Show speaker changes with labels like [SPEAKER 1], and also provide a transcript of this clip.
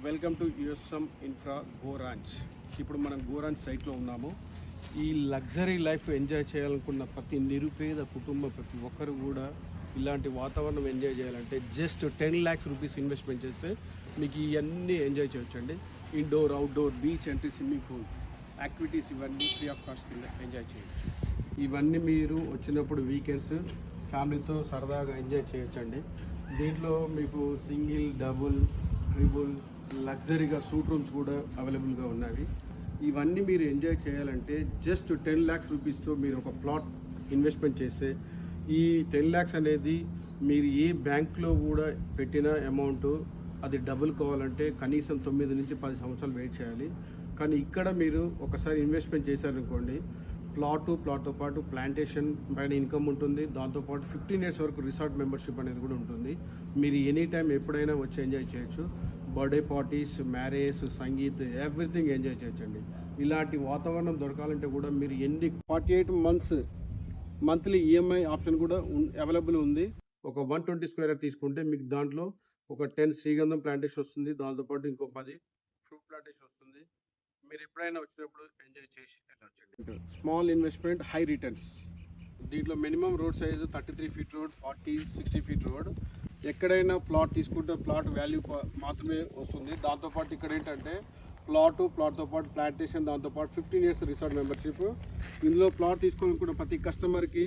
[SPEAKER 1] Welcome to USM infra గోరాంచ్. ఇప్పుడు మనం గోరాంచ్ సైట్లో ఉన్నాము. ఈ లగ్జరీ లైఫ్ ఎంజాయ్ చేయాలనుకున్న ప్రతి నిరుపేద కుటుంబం ప్రతి ఒక్కరు కూడా ఇలాంటి వాతావరణం ఎంజాయ్ చేయాలంటే జస్ట్ 10 lakhs రూపీస్ ఇన్వెస్ట్మెంట్ చేస్తే మీకు ఇవన్నీ ఎంజాయ్ చేయొచ్చండి. Indoor, outdoor, beach entry, swimming pool activities ఇవన్నీ ఫ్రీ ఆఫ్ కాస్ట్ కింద ఎంజాయ్ చేయొచ్చు. ఇవన్నీ మీరు వచ్చినప్పుడు వీకెండ్స్ ఫ్యామిలీతో సరదాగా ఎంజాయ్ చేయొచ్చండి. దీంట్లో మీకు సింగిల్, డబుల్, ట్రిబుల్, లగ్జరీగా సూట్ రూమ్స్ కూడా అవైలబుల్గా ఉన్నవి. ఇవన్నీ మీరు ఎంజాయ్ చేయాలంటే జస్ట్ 10 lakhs రూపీస్తో మీరు ఒక ప్లాట్ ఇన్వెస్ట్మెంట్ చేస్తే ఈ 10 lakhs అనేది మీరు ఏ బ్యాంక్లో కూడా పెట్టిన అమౌంట్ అది డబుల్ కావాలంటే కనీసం 9 నుంచి 10 సంవత్సరాలు వెయిట్ చేయాలి. కానీ ఇక్కడ మీరు ఒకసారి ఇన్వెస్ట్మెంట్ చేశారనుకోండి, ప్లాట్తో పాటు ప్లాంటేషన్ పైన ఇన్కమ్ ఉంటుంది. దాంతోపాటు 15 years వరకు రిసార్ట్ మెంబర్షిప్ అనేది కూడా ఉంటుంది. మీరు ఎనీ టైం ఎప్పుడైనా వచ్చి ఎంజాయ్ చేయొచ్చు. Birthday parties, marriage, sangeet, everything enjoy చేయొచ్చండి. ఇలాంటి వాతావరణం దొరకాలంటే కూడా మీరు 48 months మంత్లీ ఈఎంఐ ఆప్షన్ కూడా అవైలబుల్ ఉంది. ఒక 120 square తీసుకుంటే మీకు దాంట్లో ఒక 10 శ్రీగంధం ప్లాంటేషన్ వస్తుంది. దాంతోపాటు ఇంకో 10 ఫ్రూట్ ప్లాంటేషన్ వస్తుంది. మీరు ఎప్పుడైనా వచ్చినప్పుడు ఎంజాయ్ చేసి వెళ్ళొచ్చండి. Small investment, high returns. దీంట్లో minimum road size 33 feet road, 40, 60 feet road. ఎక్కడైనా ప్లాట్ తీసుకుంటే ప్లాట్ వాల్యూ మాత్రమే వస్తుంది. దాంతోపాటు ఇక్కడ ఏంటంటే ప్లాట్తో పాటు ప్లాంటేషన్, దాంతోపాటు 15 years రిసార్ట్ మెంబర్షిప్. ఇందులో ప్లాట్ తీసుకోవాలనుకున్న ప్రతి కస్టమర్కి